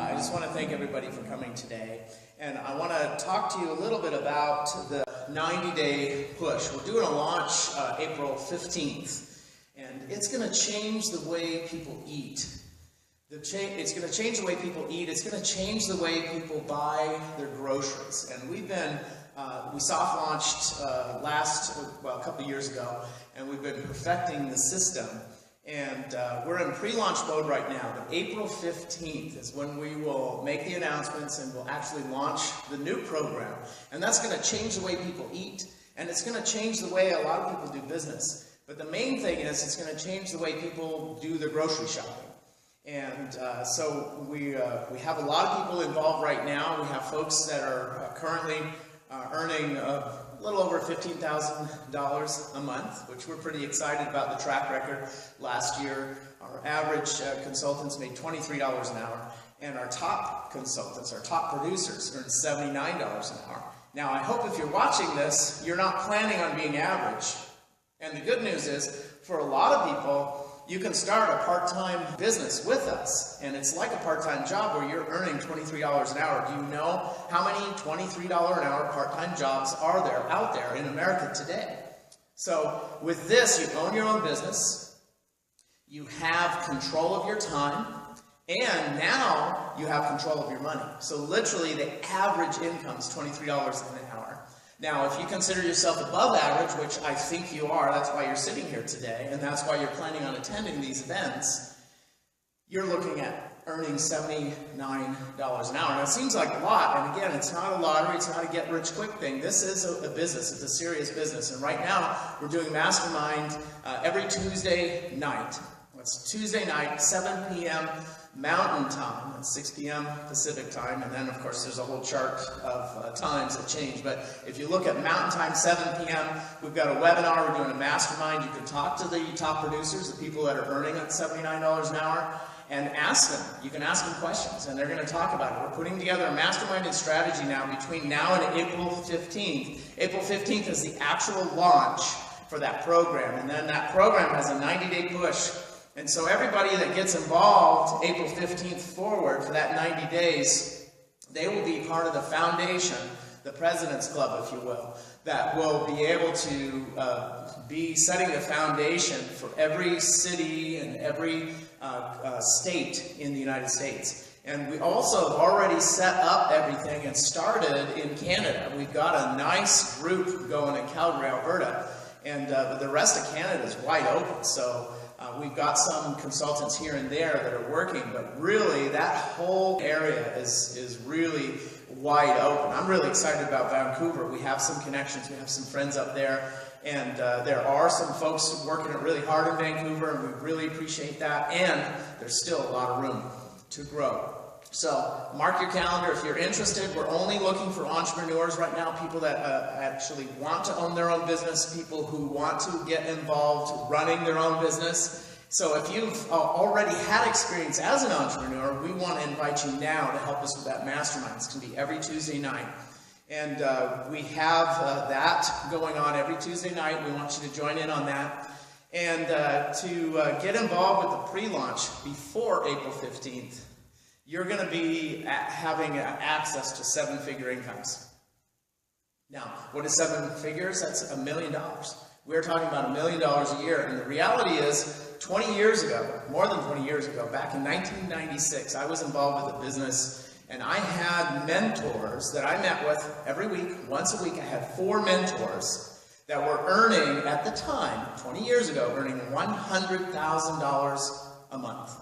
I just want to thank everybody for coming today, and I want to talk to you a little bit about the 90-day push. We're doing a launch April 15th, and it's going to change the way people eat. It's going to change the way people eat. It's going to change the way people buy their groceries. And we've been, we soft launched a couple of years ago, and we've been perfecting the system. And we're in pre-launch mode right now, but April 15th is when we will make the announcements and we'll actually launch the new program. And that's going to change the way people eat, and it's going to change the way a lot of people do business. But the main thing is it's going to change the way people do their grocery shopping. And so we have a lot of people involved right now. We have folks that are currently earning a little over $15,000 a month, which we're pretty excited about the track record. Last year, our average consultants made $23 an hour, and our top consultants, our top producers, earned $79 an hour. Now, I hope if you're watching this, you're not planning on being average. And the good news is, for a lot of people, you can start a part-time business with us, and it's like a part-time job where you're earning $23 an hour. Do you know how many $23 an hour part-time jobs are there out there in America today? So with this, you own your own business, you have control of your time, and now you have control of your money. So literally the average income is $23 an hour. Now, if you consider yourself above average, which I think you are, that's why you're sitting here today, and that's why you're planning on attending these events, you're looking at earning $79 an hour. Now, it seems like a lot, and again, it's not a lottery, it's not a get-rich-quick thing. This is a business, it's a serious business, and right now, we're doing Mastermind every Tuesday night. It's Tuesday night, 7 p.m. Mountain Time, and 6 p.m. Pacific Time, and then of course there's a whole chart of times that change. But if you look at Mountain Time, 7 p.m., we've got a webinar, we're doing a mastermind. You can talk to the top producers, the people that are earning at $79 an hour, and ask them. You can ask them questions, and they're going to talk about it. We're putting together a masterminded strategy now between now and April 15th. April 15th is the actual launch for that program, and then that program has a 90-day push. And so everybody that gets involved April 15th forward for that 90 days, they will be part of the foundation, the President's Club, if you will, that will be able to be setting the foundation for every city and every state in the United States. And we also have already set up everything and started in Canada. We've got a nice group going in Calgary, Alberta, and the rest of Canada is wide open. So we've got some consultants here and there that are working, but really that whole area is really wide open. I'm really excited about Vancouver. We have some connections, we have some friends up there, and there are some folks working it really hard in Vancouver, and we really appreciate that, and there's still a lot of room to grow. So mark your calendar if you're interested. We're only looking for entrepreneurs right now, people that actually want to own their own business, people who want to get involved running their own business. So if you've already had experience as an entrepreneur, we want to invite you now to help us with that mastermind. It's going to be every Tuesday night. And we have that going on every Tuesday night. We want you to join in on that. And to get involved with the pre-launch before April 15th, you're going to be having access to seven-figure incomes. Now, what is seven figures? That's $1 million. We're talking about $1 million a year. And the reality is, 20 years ago, more than 20 years ago, back in 1996, I was involved with a business, and I had mentors that I met with every week. Once a week, I had 4 mentors that were earning, at the time, 20 years ago, earning $100,000 a month.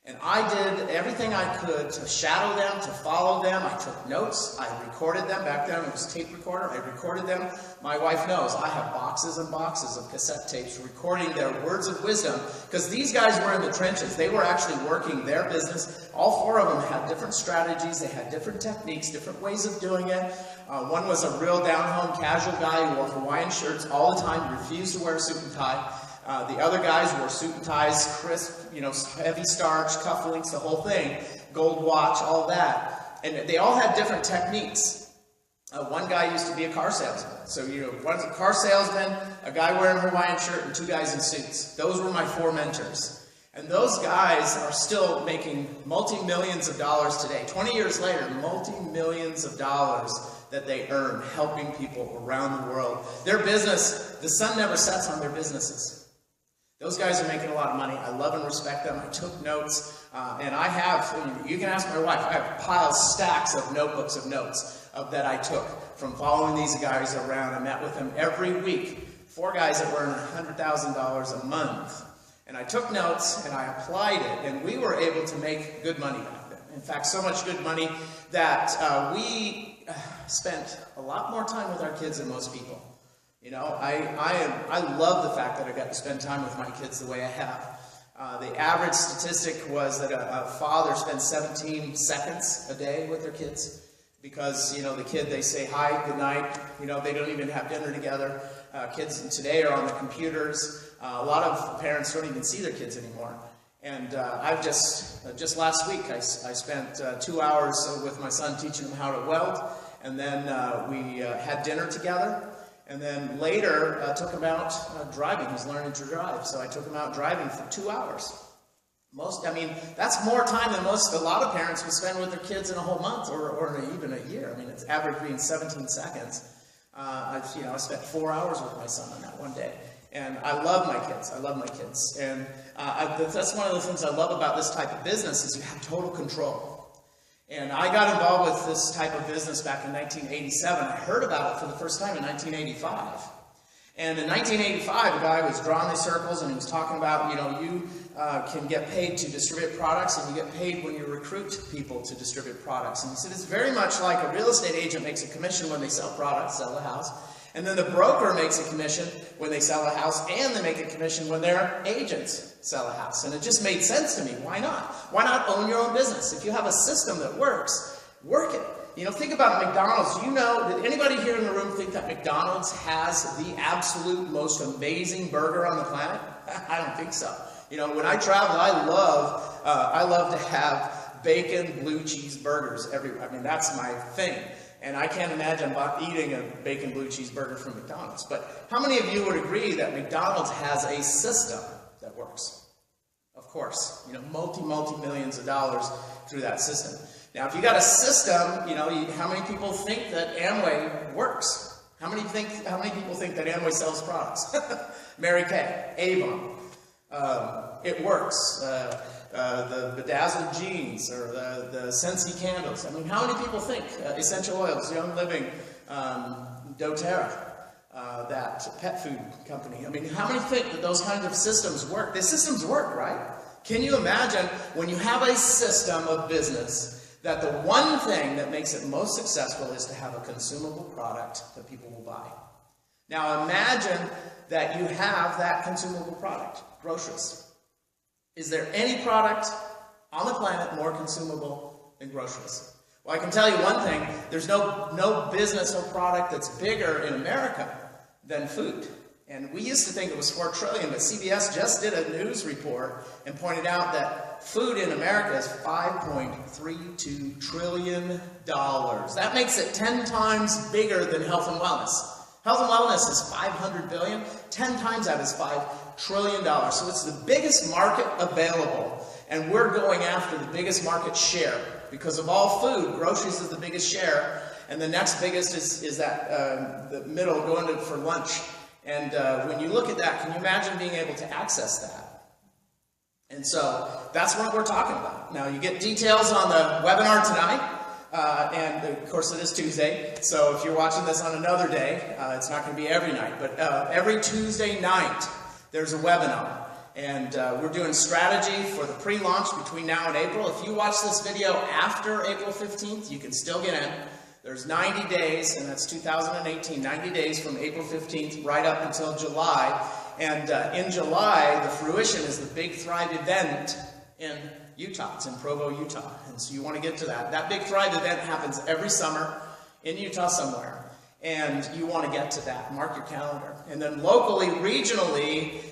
And I did everything I could to shadow them, to follow them. I took notes. I recorded them. Back then it was tape recorder. I recorded them. My wife knows I have boxes and boxes of cassette tapes recording their words of wisdom, because these guys were in the trenches. They were actually working their business. All 4 of them had different strategies. They had different techniques, different ways of doing it. One was a real down-home casual guy who wore Hawaiian shirts all the time, refused to wear a suit and tie. The other guys wore suit and ties, crisp, heavy starch, cufflinks, the whole thing, gold watch, all that. And they all had different techniques. One guy used to be a car salesman. So, one's a car salesman, a guy wearing a Hawaiian shirt, and 2 guys in suits. Those were my 4 mentors. And those guys are still making multi-millions of dollars today. 20 years later, multi-millions of dollars that they earn helping people around the world. Their business, the sun never sets on their businesses. Those guys are making a lot of money. I love and respect them. I took notes, and I have, you can ask my wife, I have piles, stacks of notebooks of notes that I took from following these guys around. I met with them every week. 4 guys that were earning $100,000 a month. And I took notes and I applied it, and we were able to make good money back then. In fact, so much good money that we spent a lot more time with our kids than most people. You know, I love the fact that I got to spend time with my kids the way I have. The average statistic was that a father spends 17 seconds a day with their kids because, you know, the kid, they say hi, good night, you know, they don't even have dinner together. Kids today are on the computers. A lot of parents don't even see their kids anymore. And I've just last week, I spent 2 hours with my son teaching him how to weld. And then we had dinner together. And then later, took him out driving. He's learning to drive. So I took him out driving for 2 hours. I mean, that's more time than a lot of parents would spend with their kids in a whole month or even a year. I mean, it's average being 17 seconds. I spent 4 hours with my son on that one day. And I love my kids. I love my kids. And that's one of the things I love about this type of business is you have total control. And I got involved with this type of business back in 1987. I heard about it for the first time in 1985. And in 1985, a guy was drawing these circles and he was talking about, you know, you can get paid to distribute products and you get paid when you recruit people to distribute products. And he said it's very much like a real estate agent makes a commission when they sell products, sell a house. And then the broker makes a commission when they sell a house, and they make a commission when their agents sell a house. And it just made sense to me. Why not? Why not own your own business? If you have a system that works, work it. You know, think about McDonald's. You know, did anybody here in the room think that McDonald's has the absolute most amazing burger on the planet? I don't think so. You know, when I travel, I love to have bacon blue cheese burgers everywhere. I mean, that's my thing. And I can't imagine eating a bacon blue cheese burger from McDonald's. But how many of you would agree that McDonald's has a system that works? Of course, you know, multi-millions of dollars through that system. Now, if you got a system, you know, how many people think that Amway works? How many people think that Amway sells products? Mary Kay, Avon, it works. The Bedazzled jeans or the Scentsy candles. I mean, how many people think essential oils, Young Living, doTERRA, that pet food company? I mean, how many think that those kinds of systems work? The systems work, right? Can you imagine when you have a system of business that the one thing that makes it most successful is to have a consumable product that people will buy? Now imagine that you have that consumable product, groceries. Is there any product on the planet more consumable than groceries? Well, I can tell you one thing. There's no business or product that's bigger in America than food. And we used to think it was $4 trillion, but CBS just did a news report and pointed out that food in America is $5.32 trillion. That makes it 10 times bigger than health and wellness. Health and wellness is $500 billion. 10 times that is $5 trillion. So it's the biggest market available. And we're going after the biggest market share. Because of all food, groceries is the biggest share. And the next biggest is that the middle going to for lunch. And when you look at that, can you imagine being able to access that? And so that's what we're talking about. Now you get details on the webinar tonight. And of course it is Tuesday, so if you're watching this on another day, it's not going to be every night, but every Tuesday night there's a webinar. And we're doing strategy for the pre-launch between now and April. If you watch this video after April 15th, you can still get in. There's 90 days, and that's 2018, 90 days from April 15th right up until July. And in July, the fruition is the Big Thrive event in Utah. It's in Provo, Utah. And so you want to get to that. That Big Thrive event happens every summer in Utah somewhere. And you want to get to that. Mark your calendar. And then locally, regionally,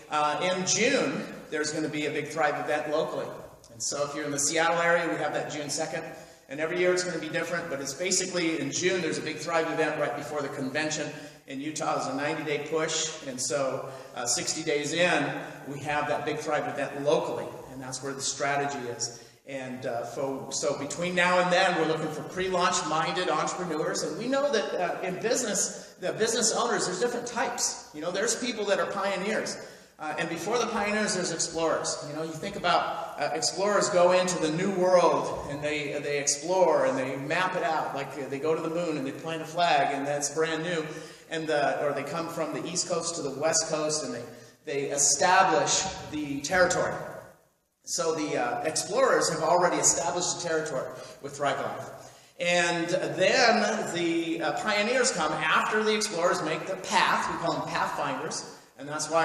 in June, there's going to be a Big Thrive event locally. And so if you're in the Seattle area, we have that June 2nd. And every year it's going to be different, but it's basically in June, there's a Big Thrive event right before the convention in Utah is a 90-day push, and so 60 days in, we have that Big Thrive event locally, and that's where the strategy is. And so between now and then, we're looking for pre-launch minded entrepreneurs, and we know that in business, the business owners, there's different types. You know, there's people that are pioneers, and before the pioneers, there's explorers. You know, you think about explorers go into the new world, and they explore, and they map it out, like they go to the moon, and they plant a flag, and that's brand new, and or they come from the East Coast to the West Coast, and they establish the territory. So the explorers have already established the territory with Thrive Life. And then the pioneers come after the explorers make the path. We call them pathfinders. And that's why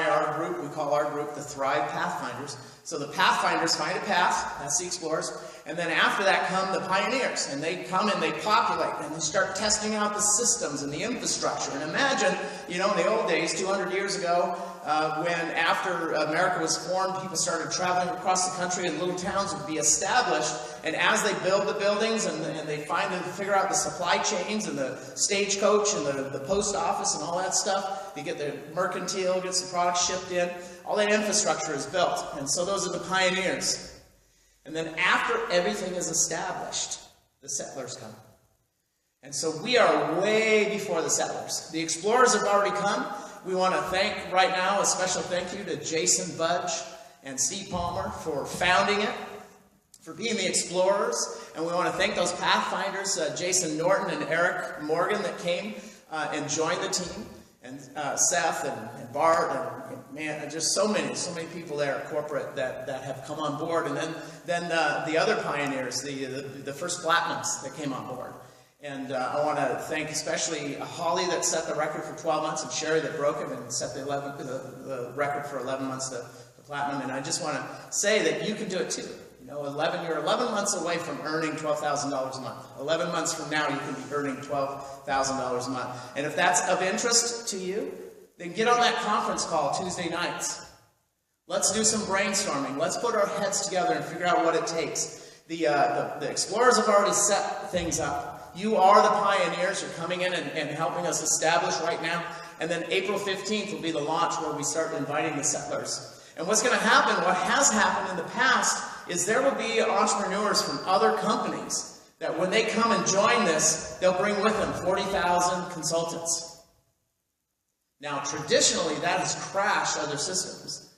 we call our group the Thrive Pathfinders. So the pathfinders find a path, that's the explorers. And then after that come the pioneers. And they come and they populate and they start testing out the systems and the infrastructure. And imagine, you know, in the old days, 200 years ago, when after America was formed, people started traveling across the country and little towns would be established. And as they build the buildings and they figure out the supply chains and the stagecoach and the post office and all that stuff, you get the mercantile, gets the products shipped in, all that infrastructure is built. And so those are the pioneers. And then after everything is established, the settlers come. And so we are way before the settlers. The explorers have already come. We want to thank right now a special thank you to Jason Budge and Steve Palmer for founding it, for being the explorers. And we want to thank those pathfinders, Jason Norton and Eric Morgan, that came and joined the team, and Seth and Bart, and man, just so many people there at corporate that have come on board. And then the other pioneers, the first platinums that came on board. And I want to thank especially Holly that set the record for 12 months, and Sherry that broke it and set the record for 11 months to platinum. And I just want to say that you can do it too. You know, you're 11 months away from earning $12,000 a month. 11 months from now, you can be earning $12,000 a month. And if that's of interest to you, then get on that conference call Tuesday nights. Let's do some brainstorming. Let's put our heads together and figure out what it takes. The explorers have already set things up. You are the pioneers. You're coming in and helping us establish right now. And then April 15th will be the launch where we start inviting the settlers. And what's going to happen, what has happened in the past, is there will be entrepreneurs from other companies that when they come and join this, they'll bring with them 40,000 consultants. Now, traditionally, that has crashed other systems.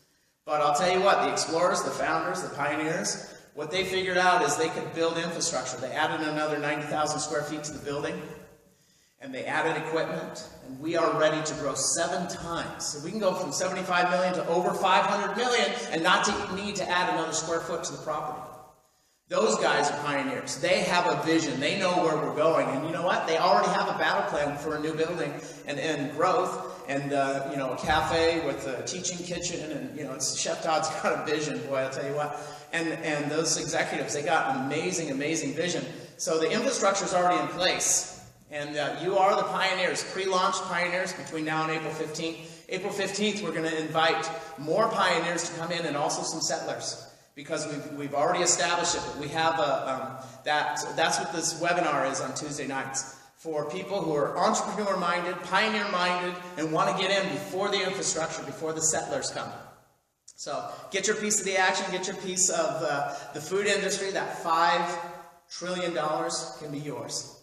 But I'll tell you what, the explorers, the founders, the pioneers, what they figured out is they could build infrastructure. They added another 90,000 square feet to the building, and they added equipment, and we are ready to grow 7 times. So we can go from 75 million to over 500 million and not to need to add another square foot to the property. Those guys are pioneers. They have a vision. They know where we're going. And you know what? They already have a battle plan for a new building and growth. And, you know, a cafe with a teaching kitchen. And, you know, Chef Todd's got a vision, boy, I'll tell you what. And those executives, they got an amazing, amazing vision. So the infrastructure is already in place. And you are the pioneers, pre-launch pioneers between now and April 15th. April 15th, we're going to invite more pioneers to come in and also some settlers. Because we've already established it. But we have that's what this webinar is on Tuesday nights. For people who are entrepreneur-minded, pioneer-minded, and want to get in before the infrastructure, before the settlers come. So get your piece of the action, get your piece of the food industry. That $5 trillion can be yours.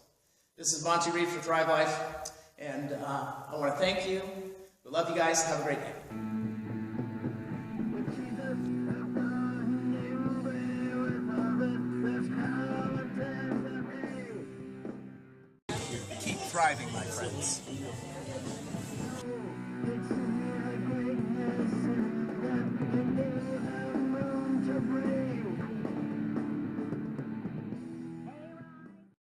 This is Monty Reed for Thrive Life, and I want to thank you. We love you guys. Have a great day. Keep thriving, my friends.